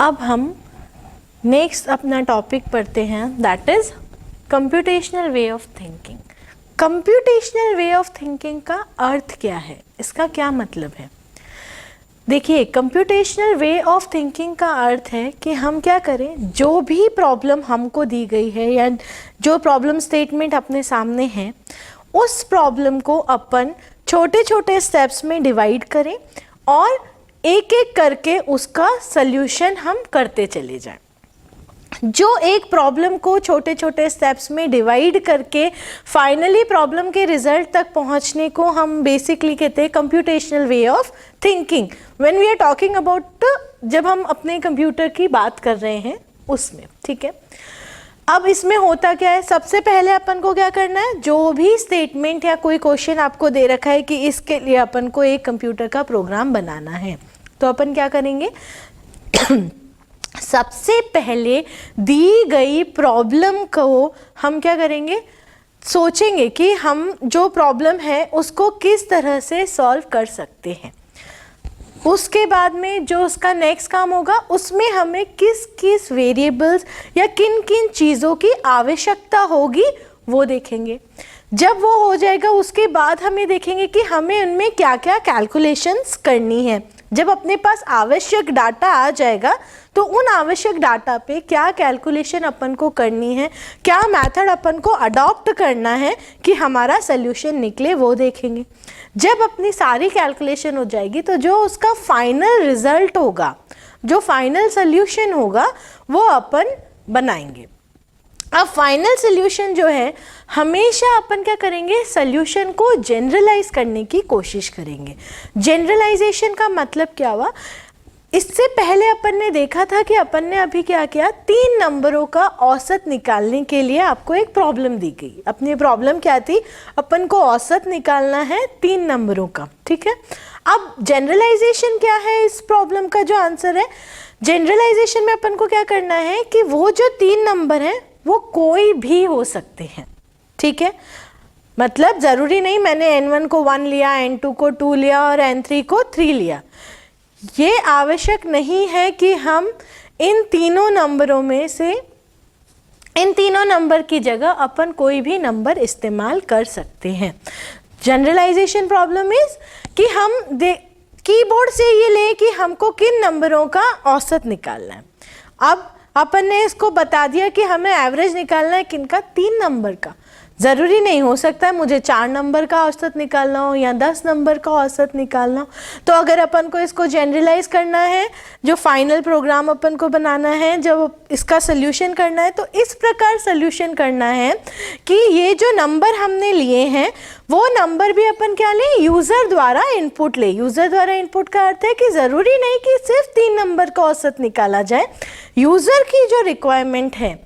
अब हम नेक्स्ट अपना टॉपिक पढ़ते हैं, that is computational way of thinking. Computational way of thinking का अर्थ क्या है, इसका क्या मतलब है? देखिए, कंप्यूटेशनल वे ऑफ थिंकिंग का अर्थ है कि हम क्या करें, जो भी प्रॉब्लम हमको दी गई है या जो प्रॉब्लम स्टेटमेंट अपने सामने है, उस प्रॉब्लम को अपन छोटे छोटे स्टेप्स में डिवाइड करें और एक एक करके उसका सल्यूशन हम करते चले जाएं। जो एक प्रॉब्लम को छोटे छोटे स्टेप्स में डिवाइड करके फाइनली प्रॉब्लम के रिजल्ट तक पहुंचने को हम बेसिकली कहते हैं computational way of thinking. When we are talking about, जब हम अपने कंप्यूटर की बात कर रहे हैं उसमें, ठीक है। अब इसमें होता क्या है, सबसे पहले अपन को क्या करना है, जो भी स्टेटमेंट या कोई क्वेश्चन आपको दे रखा है कि इसके लिए अपन को एक कंप्यूटर का प्रोग्राम बनाना है, तो अपन क्या करेंगे सबसे पहले दी गई प्रॉब्लम को हम क्या करेंगे, सोचेंगे कि हम जो प्रॉब्लम है उसको किस तरह से सॉल्व कर सकते हैं। उसके बाद में जो उसका नेक्स्ट काम होगा, उसमें हमें किस किस वेरिएबल्स या किन किन चीज़ों की आवश्यकता होगी वो देखेंगे। जब वो हो जाएगा उसके बाद हमें देखेंगे कि हमें उनमें क्या क्या कैलकुलेशंस करनी है। जब अपने पास आवश्यक डाटा आ जाएगा तो उन आवश्यक डाटा पे क्या कैलकुलेशन अपन को करनी है, क्या मेथड अपन को अडॉप्ट करना है कि हमारा सल्यूशन निकले, वो देखेंगे। जब अपनी सारी कैलकुलेशन हो जाएगी तो जो उसका फाइनल रिजल्ट होगा, जो फाइनल सल्यूशन होगा, वो अपन बनाएंगे। अब फाइनल सल्यूशन जो है, हमेशा अपन क्या करेंगे, सल्यूशन को जनरलाइज करने की कोशिश करेंगे। जनरलाइजेशन का मतलब क्या हुआ, इससे पहले अपन ने देखा था कि अपन ने अभी क्या किया, 3 नंबरों का औसत निकालने के लिए आपको एक प्रॉब्लम दी गई। अपनी प्रॉब्लम क्या थी, अपन को औसत निकालना है 3 नंबरों का, ठीक है। अब जनरलाइजेशन क्या है इस प्रॉब्लम का, जो आंसर है, जनरलाइजेशन में अपन को क्या करना है कि वो जो 3 नंबर हैं वो कोई भी हो सकते हैं, ठीक है। मतलब ज़रूरी नहीं मैंने n1 को 1 लिया, n2 को 2 लिया और n3 को 3 लिया। ये आवश्यक नहीं है कि हम इन तीनों नंबरों में से, इन तीनों नंबर की जगह अपन कोई भी नंबर इस्तेमाल कर सकते हैं। जनरलाइजेशन प्रॉब्लम इज कि हम कीबोर्ड से ये लें कि हमको किन नंबरों का औसत निकालना है। अब अपन ने इसको बता दिया कि हमें एवरेज निकालना है किनका, 3 नंबर का। ज़रूरी नहीं, हो सकता है मुझे 4 नंबर का औसत निकालना हो या 10 नंबर का औसत निकालना हो। तो अगर अपन को इसको जनरलाइज करना है, जो फाइनल प्रोग्राम अपन को बनाना है, जब इसका सल्यूशन करना है, तो इस प्रकार सल्यूशन करना है कि ये जो नंबर हमने लिए हैं वो नंबर भी अपन क्या लें, यूज़र द्वारा इनपुट ले। यूज़र द्वारा इनपुट का अर्थ है कि ज़रूरी नहीं कि सिर्फ 3 नंबर का औसत निकाला जाए। यूज़र की जो रिक्वायरमेंट है,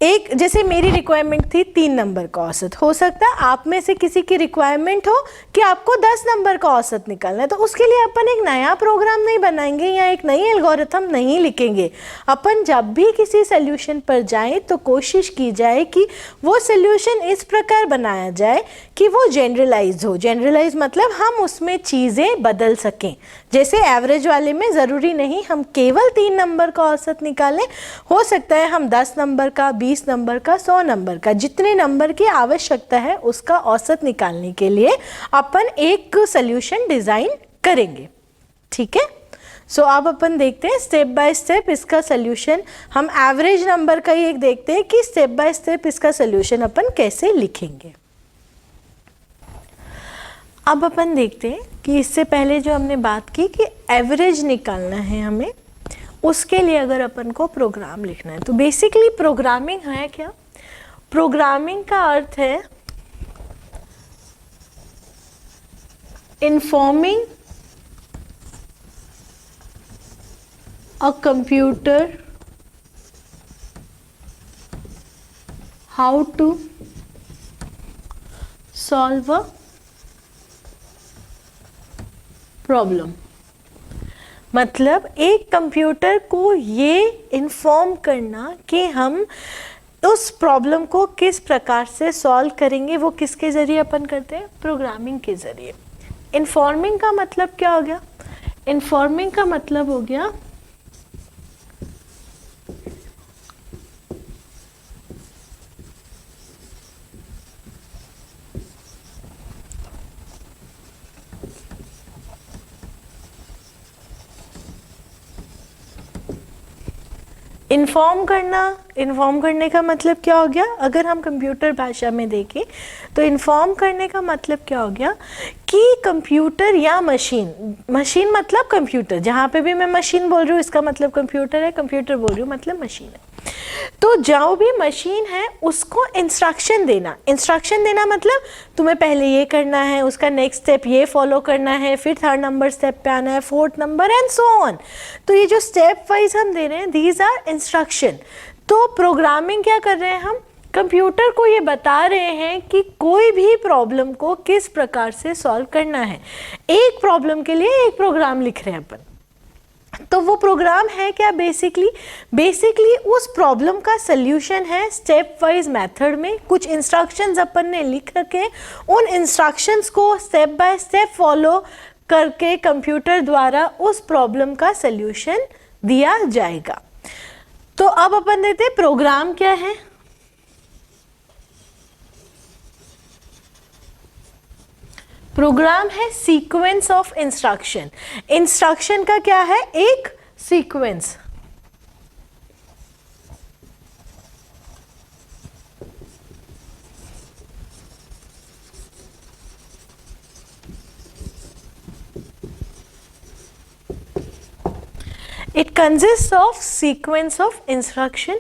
एक जैसे मेरी रिक्वायरमेंट थी 3 नंबर का औसत, हो सकता है आप में से किसी की रिक्वायरमेंट हो कि आपको 10 नंबर का औसत निकालना है। तो उसके लिए अपन एक नया प्रोग्राम नहीं बनाएंगे या एक नई एल्गोरिथम नहीं लिखेंगे। अपन जब भी किसी सल्यूशन पर जाएं तो कोशिश की जाए कि वो सल्यूशन इस प्रकार बनाया जाए कि वो जनरलाइज हो। जनरलाइज मतलब हम उसमें चीज़ें बदल सकें। जैसे एवरेज वाले में ज़रूरी नहीं हम केवल 3 नंबर का औसत निकालें, हो सकता है हम 10 नंबर का, 20 नंबर का, 100 नंबर का, जितने नंबर की आवश्यकता है उसका औसत निकालने के लिए अपन एक सल्यूशन डिज़ाइन करेंगे, ठीक है। सो अब अपन देखते हैं स्टेप बाय स्टेप इसका सल्यूशन। हम एवरेज नंबर का ही एक देखते हैं कि स्टेप बाय स्टेप इसका सल्यूशन अपन कैसे लिखेंगे। अब अपन देखते हैं कि इससे पहले जो हमने बात की कि एवरेज निकालना है हमें, उसके लिए अगर अपन को प्रोग्राम लिखना है तो बेसिकली प्रोग्रामिंग है क्या, प्रोग्रामिंग का अर्थ है informing a computer how to solve a problem. मतलब एक कंप्यूटर को ये इन्फॉर्म करना कि हम उस प्रॉब्लम को किस प्रकार से सॉल्व करेंगे, वो किसके ज़रिए अपन करते हैं, प्रोग्रामिंग के ज़रिए। इन्फॉर्मिंग का मतलब क्या हो गया, इन्फॉर्मिंग का मतलब हो गया इन्फॉर्म करने का मतलब क्या हो गया? अगर हम कंप्यूटर भाषा में देखें तो इन्फॉर्म करने का मतलब क्या हो गया कि कंप्यूटर या मशीन मतलब कंप्यूटर, जहाँ पे भी मैं मशीन बोल रही हूँ इसका मतलब कंप्यूटर है, कंप्यूटर बोल रही हूँ मतलब मशीन है। तो जो भी मशीन है उसको इंस्ट्रक्शन देना मतलब तुम्हें पहले ये करना है, उसका नेक्स्ट स्टेप ये फॉलो करना है, फिर थर्ड नंबर स्टेप पे आना है, fourth number and so on. तो ये जो स्टेप वाइज हम दे रहे हैं दीज आर इंस्ट्रक्शन। तो प्रोग्रामिंग क्या कर रहे हैं हम? कंप्यूटर को ये बता रहे हैं कि कोई भी प्रॉब्लम को किस प्रकार से सॉल्व करना है। एक प्रॉब्लम के लिए एक प्रोग्राम लिख रहे हैं अपन। तो वो प्रोग्राम है क्या? बेसिकली उस प्रॉब्लम का सल्यूशन है स्टेप वाइज मेथड में। कुछ इंस्ट्रक्शंस अपन ने लिख रखे, उन इंस्ट्रक्शंस को स्टेप बाय स्टेप फॉलो करके कंप्यूटर द्वारा उस प्रॉब्लम का सल्यूशन दिया जाएगा। तो अब अपन देखते हैं प्रोग्राम क्या है। प्रोग्राम है सीक्वेंस ऑफ इंस्ट्रक्शन। इंस्ट्रक्शन का क्या है? एक sequence. It consist of sequence of instruction.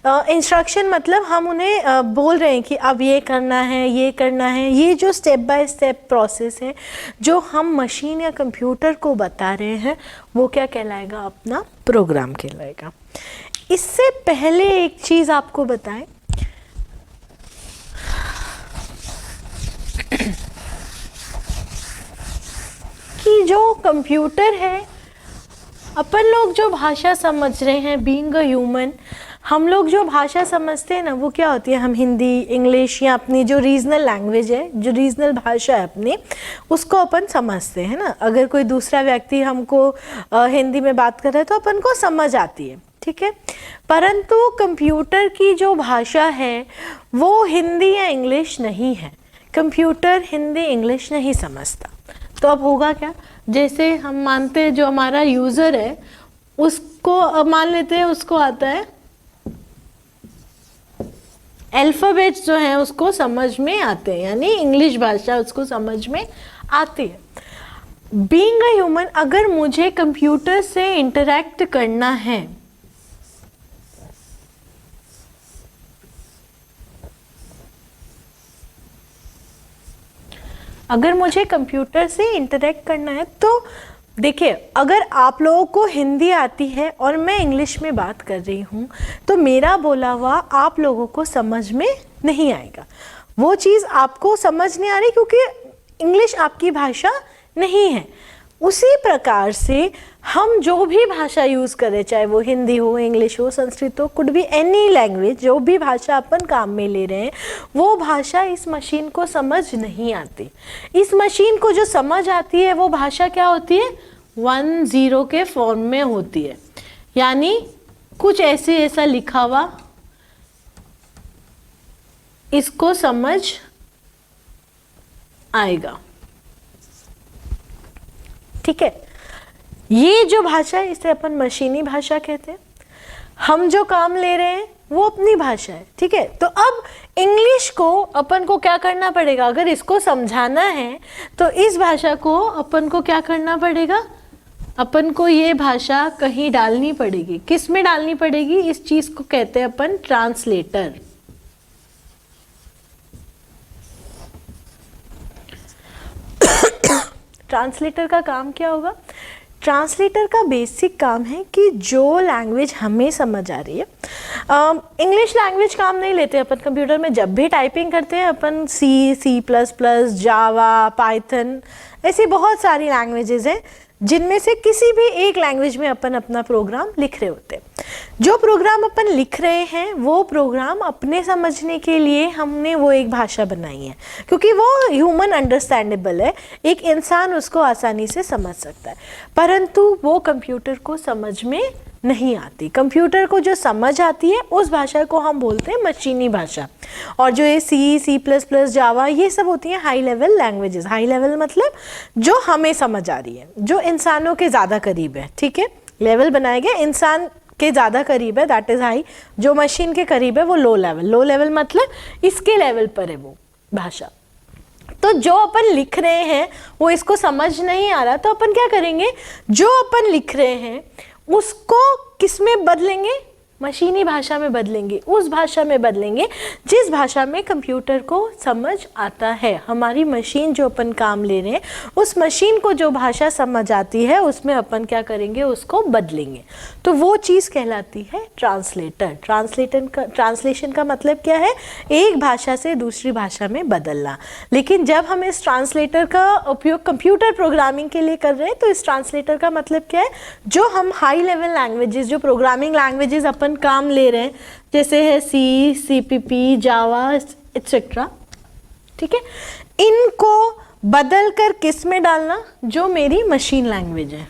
Instruction मतलब हम उन्हें बोल रहे हैं कि अब ये करना है, ये करना है। ये जो स्टेप बाय स्टेप प्रोसेस है जो हम मशीन या कंप्यूटर को बता रहे हैं वो क्या कहलाएगा? अपना प्रोग्राम कहलाएगा। इससे पहले एक चीज़ आपको बताएं कि जो कंप्यूटर है, अपन लोग जो भाषा समझ रहे हैं बीइंग अ ह्यूमन, हम लोग जो भाषा समझते हैं ना वो क्या होती है? हम हिंदी, इंग्लिश या अपनी जो रीजनल लैंग्वेज है, जो रीजनल भाषा है अपनी, उसको अपन समझते हैं ना। अगर कोई दूसरा व्यक्ति हमको हिंदी में बात कर रहा है तो अपन को समझ आती है, ठीक है। परंतु कंप्यूटर की जो भाषा है वो हिंदी या इंग्लिश नहीं है। कंप्यूटर हिंदी इंग्लिश नहीं समझता। तो अब होगा क्या? जैसे हम मानते हैं जो हमारा यूज़र है उसको मान लेते हैं उसको आता है अल्फ़ाबेट्स जो हैं उसको समझ में आते हैं, यानी इंग्लिश भाषा उसको समझ में आती है। बीइंग अ ह्यूमन, अगर मुझे कंप्यूटर से इंटरेक्ट करना है तो देखिए, अगर आप लोगों को हिंदी आती है और मैं इंग्लिश में बात कर रही हूँ तो मेरा बोला हुआ आप लोगों को समझ में नहीं आएगा। वो चीज़ आपको समझ नहीं आ रही क्योंकि इंग्लिश आपकी भाषा नहीं है। उसी प्रकार से हम जो भी भाषा यूज़ करें, चाहे वो हिंदी हो, इंग्लिश हो, संस्कृत हो, कुड भी एनी लैंग्वेज, जो भी भाषा अपन काम में ले रहे हैं वो भाषा इस मशीन को समझ नहीं आती। इस मशीन को जो समझ आती है वो भाषा क्या होती है? 1-0 के फॉर्म में होती है, यानी कुछ ऐसा लिखा हुआ इसको समझ आएगा, ठीक है। ये जो भाषा है इसे अपन मशीनी भाषा कहते हैं। हम जो काम ले रहे हैं वो अपनी भाषा है, ठीक है। तो अब इंग्लिश को अपन को क्या करना पड़ेगा? अगर इसको समझाना है तो इस भाषा को अपन को क्या करना पड़ेगा? अपन को ये भाषा कहीं डालनी पड़ेगी। किस में डालनी पड़ेगी? इस चीज़ को कहते हैं अपन ट्रांसलेटर। ट्रांसलेटर का काम क्या होगा? ट्रांसलेटर का बेसिक काम है कि जो लैंग्वेज हमें समझ आ रही है, इंग्लिश लैंग्वेज काम नहीं लेते अपन कंप्यूटर में। जब भी टाइपिंग करते हैं अपन C++, जावा, पाइथन, ऐसी बहुत सारी लैंग्वेजेस हैं जिनमें से किसी भी एक लैंग्वेज में अपन अपना प्रोग्राम लिख रहे होते हैं। जो प्रोग्राम अपन लिख रहे हैं वो प्रोग्राम अपने समझने के लिए हमने वो एक भाषा बनाई है, क्योंकि वो ह्यूमन अंडरस्टैंडेबल है, एक इंसान उसको आसानी से समझ सकता है। परंतु वो कंप्यूटर को समझ में नहीं आती। कंप्यूटर को जो समझ आती है उस भाषा को हम बोलते हैं मशीनी भाषा। और जो ये C++, जावा, ये सब होती हैं high level languages. High level मतलब जो हमें समझ आ रही है, जो इंसानों के ज़्यादा करीब है, ठीक है। लेवल बनाया गया इंसान के ज़्यादा करीब है, दैट इज़ हाई। जो मशीन के करीब है वो लो लेवल। लो लेवल मतलब इसके लेवल पर है वो भाषा। तो जो अपन लिख रहे हैं वो इसको समझ नहीं आ रहा, तो अपन क्या करेंगे, जो अपन लिख रहे हैं उसको किस में बदलेंगे, मशीनी भाषा में बदलेंगे, उस भाषा में बदलेंगे जिस भाषा में कंप्यूटर को समझ आता है। हमारी मशीन जो अपन काम ले रहे हैं उस मशीन को जो भाषा समझ आती है उसमें अपन क्या करेंगे, उसको बदलेंगे। तो वो चीज़ कहलाती है ट्रांसलेटर। ट्रांसलेशन का मतलब क्या है, एक भाषा से दूसरी भाषा में बदलना। लेकिन जब हम इस ट्रांसलेटर का उपयोग कंप्यूटर प्रोग्रामिंग के लिए कर रहे हैं तो इस ट्रांसलेटर का मतलब क्या है, जो हम हाई लेवल लैंग्वेजेस, जो प्रोग्रामिंग लैंग्वेजेस अपन काम ले रहे हैं, जैसे है सी, सीपीपी, जावा एटसेट्रा, ठीक है, इनको बदल कर किस में डालना, जो मेरी मशीन लैंग्वेज है।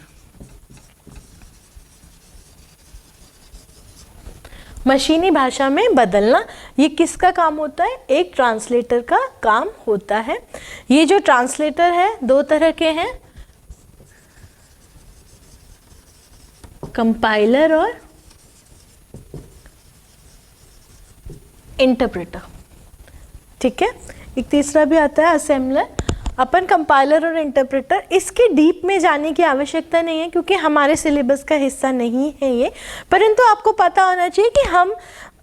मशीनी भाषा में बदलना, ये किसका काम होता है, एक ट्रांसलेटर का काम होता है। ये जो ट्रांसलेटर है दो तरह के हैं, कंपाइलर और इंटरप्रेटर, ठीक है। एक तीसरा भी आता है असेंबलर। अपन कंपाइलर और इंटरप्रेटर, इसके डीप में जाने की आवश्यकता नहीं है क्योंकि हमारे सिलेबस का हिस्सा नहीं है ये, परंतु आपको पता होना चाहिए कि हम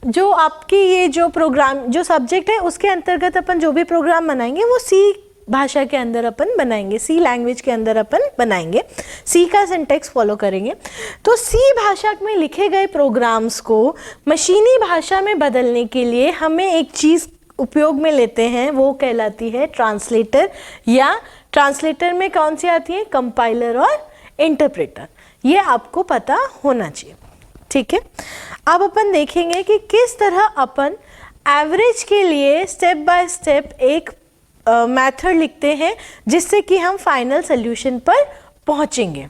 जो आपकी ये जो प्रोग्राम, जो सब्जेक्ट है उसके अंतर्गत अपन जो भी प्रोग्राम बनाएंगे वो सी भाषा के अंदर अपन बनाएंगे, सी लैंग्वेज के अंदर अपन बनाएंगे, सी का सिंटेक्स फॉलो करेंगे। तो सी भाषा में लिखे गए प्रोग्राम्स को मशीनी भाषा में बदलने के लिए हमें एक चीज़ उपयोग में लेते हैं, वो कहलाती है ट्रांसलेटर। या ट्रांसलेटर में कौन सी आती है, कंपाइलर और इंटरप्रेटर। ये आपको पता होना चाहिए, ठीक है। अब अपन देखेंगे कि किस तरह अपन एवरेज के लिए स्टेप बाय स्टेप एक मेथड लिखते हैं जिससे कि हम फाइनल सॉल्यूशन पर पहुंचेंगे।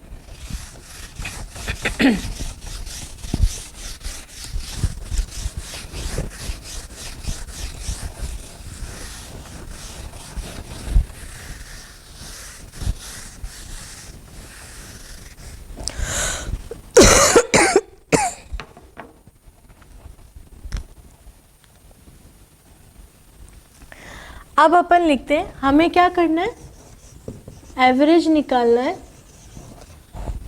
अब अपन लिखते हैं, हमें क्या करना है, एवरेज निकालना है।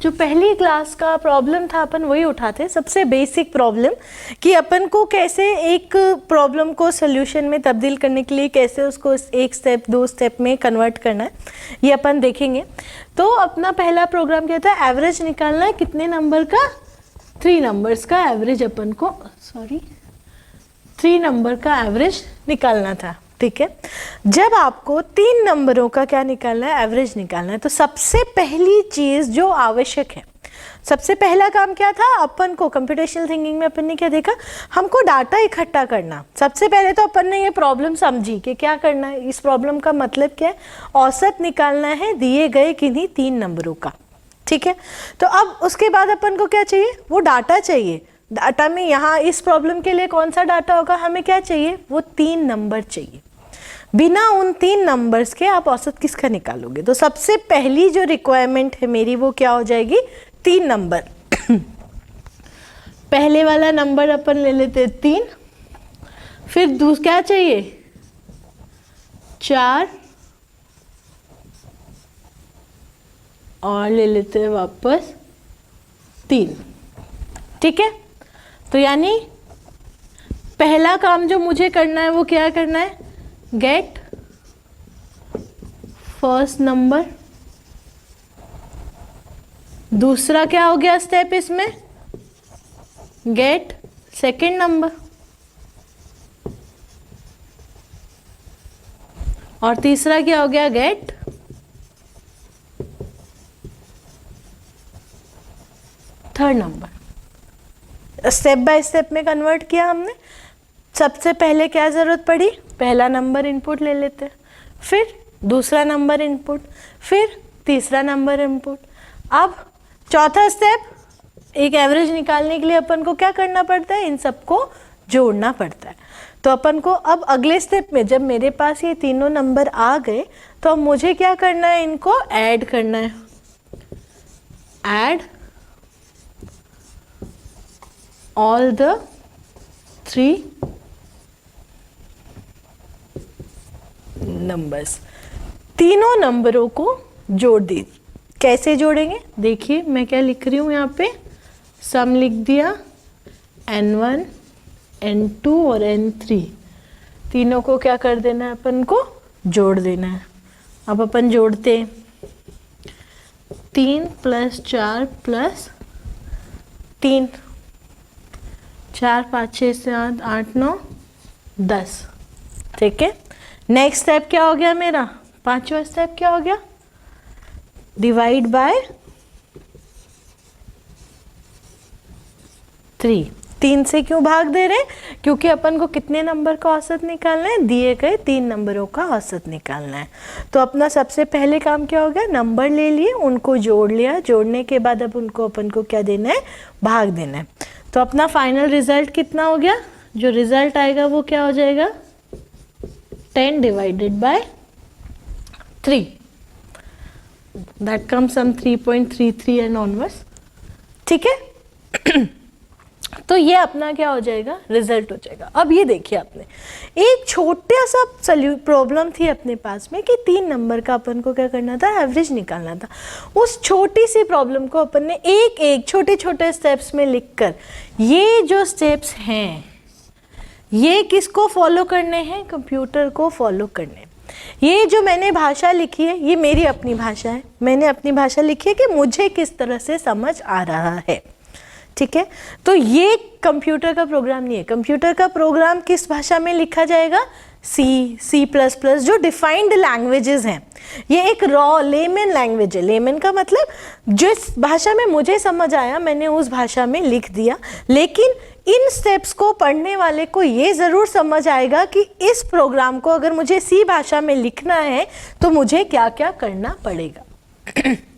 जो पहली क्लास का प्रॉब्लम था अपन वही उठाते, सबसे बेसिक प्रॉब्लम, कि अपन को कैसे एक प्रॉब्लम को सॉल्यूशन में तब्दील करने के लिए कैसे उसको एक स्टेप दो स्टेप में कन्वर्ट करना है, ये अपन देखेंगे। तो अपना पहला प्रोग्राम क्या था, एवरेज निकालना है। कितने नंबर का, 3 नंबर्स का एवरेज अपन को, 3 नंबर का एवरेज निकालना था, ठीक है। जब आपको 3 नंबरों का क्या निकालना है, एवरेज निकालना है, तो सबसे पहली चीज़ जो आवश्यक है, सबसे पहला काम क्या था, अपन को कंप्यूटेशनल थिंकिंग में अपन ने क्या देखा, हमको डाटा इकट्ठा करना। सबसे पहले तो अपन ने ये प्रॉब्लम समझी कि क्या करना है, इस प्रॉब्लम का मतलब क्या है, औसत निकालना है दिए गए किन्हीं 3 नंबरों का, ठीक है। तो अब उसके बाद अपन को क्या चाहिए, वो डाटा चाहिए। डाटा में यहाँ इस प्रॉब्लम के लिए कौन सा डाटा होगा, हमें क्या चाहिए, वो 3 नंबर चाहिए। बिना उन 3 नंबर्स के आप औसत किसका निकालोगे। तो सबसे पहली जो रिक्वायरमेंट है मेरी वो क्या हो जाएगी, 3 नंबर। पहले वाला नंबर अपन ले लेते 3, फिर दूसरा क्या चाहिए, 4, और ले लेते हैं वापस 3, ठीक है। तो यानी पहला काम जो मुझे करना है वो क्या करना है, गेट फर्स्ट नंबर। दूसरा क्या हो गया स्टेप इसमें, गेट सेकंड नंबर। और तीसरा क्या हो गया, get third number. Step by step में कन्वर्ट किया हमने। सबसे पहले क्या ज़रूरत पड़ी, पहला नंबर इनपुट ले लेते हैं, फिर दूसरा नंबर इनपुट, फिर तीसरा नंबर इनपुट। अब चौथा स्टेप, एक एवरेज निकालने के लिए अपन को क्या करना पड़ता है, इन सबको जोड़ना पड़ता है। तो अपन को अब अगले स्टेप में जब मेरे पास ये तीनों नंबर आ गए तो अब मुझे क्या करना है, इनको ऐड करना है। ऐड ऑल द 3 नंबर्स, तीनों नंबरों को जोड़ दी। कैसे जोड़ेंगे देखिए, मैं क्या लिख रही हूँ यहाँ पे, सम लिख दिया, n1 n2 और n3, तीनों को क्या कर देना है, अपन को जोड़ देना है। अब अपन जोड़ते हैं, 3 + 4 + 3, 4 5 6 7 8 9 10, ठीक है। नेक्स्ट स्टेप क्या हो गया मेरा, पांचवा स्टेप क्या हो गया, डिवाइड बाय 3। 3 से क्यों भाग दे रहे हैं, क्योंकि अपन को कितने नंबर का औसत निकालना है, दिए गए 3 नंबरों का औसत निकालना है। तो अपना सबसे पहले काम क्या हो गया, नंबर ले लिए, उनको जोड़ लिया, जोड़ने के बाद अब उनको अपन को क्या देना है, भाग देना है। तो अपना फाइनल रिजल्ट कितना हो गया, जो रिजल्ट आएगा वो क्या हो जाएगा, 10 / 3, that comes some 3.33 and onwards, ठीक है। तो ये अपना क्या हो जाएगा, रिजल्ट हो जाएगा। अब ये देखिए, आपने एक छोटा सा प्रॉब्लम थी अपने पास में कि 3 नंबर का अपन को क्या करना था, एवरेज निकालना था। उस छोटी सी प्रॉब्लम को अपन ने एक एक छोटे छोटे स्टेप्स में लिखकर, ये जो स्टेप्स हैं ये किसको फॉलो करने हैं, कंप्यूटर को फॉलो करने। ये जो मैंने भाषा लिखी है ये मेरी अपनी भाषा है, मैंने अपनी भाषा लिखी है कि मुझे किस तरह से समझ आ रहा है, ठीक है। तो ये कंप्यूटर का प्रोग्राम नहीं है। कंप्यूटर का प्रोग्राम किस भाषा में लिखा जाएगा, C++, जो डिफाइंड लैंग्वेजेस हैं। ये एक रॉ लेमन लैंग्वेज है। लेमन का मतलब जिस भाषा में मुझे समझ आया मैंने उस भाषा में लिख दिया, लेकिन इन स्टेप्स को पढ़ने वाले को ये ज़रूर समझ आएगा कि इस प्रोग्राम को अगर मुझे C भाषा में लिखना है तो मुझे क्या क्या करना पड़ेगा,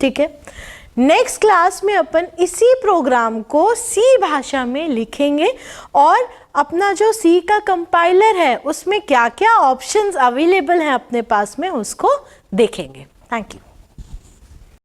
ठीक है। नेक्स्ट क्लास में अपन इसी प्रोग्राम को C भाषा में लिखेंगे और अपना जो C का कंपाइलर है उसमें क्या क्या ऑप्शंस अवेलेबल हैं अपने पास में उसको देखेंगे। Thank you.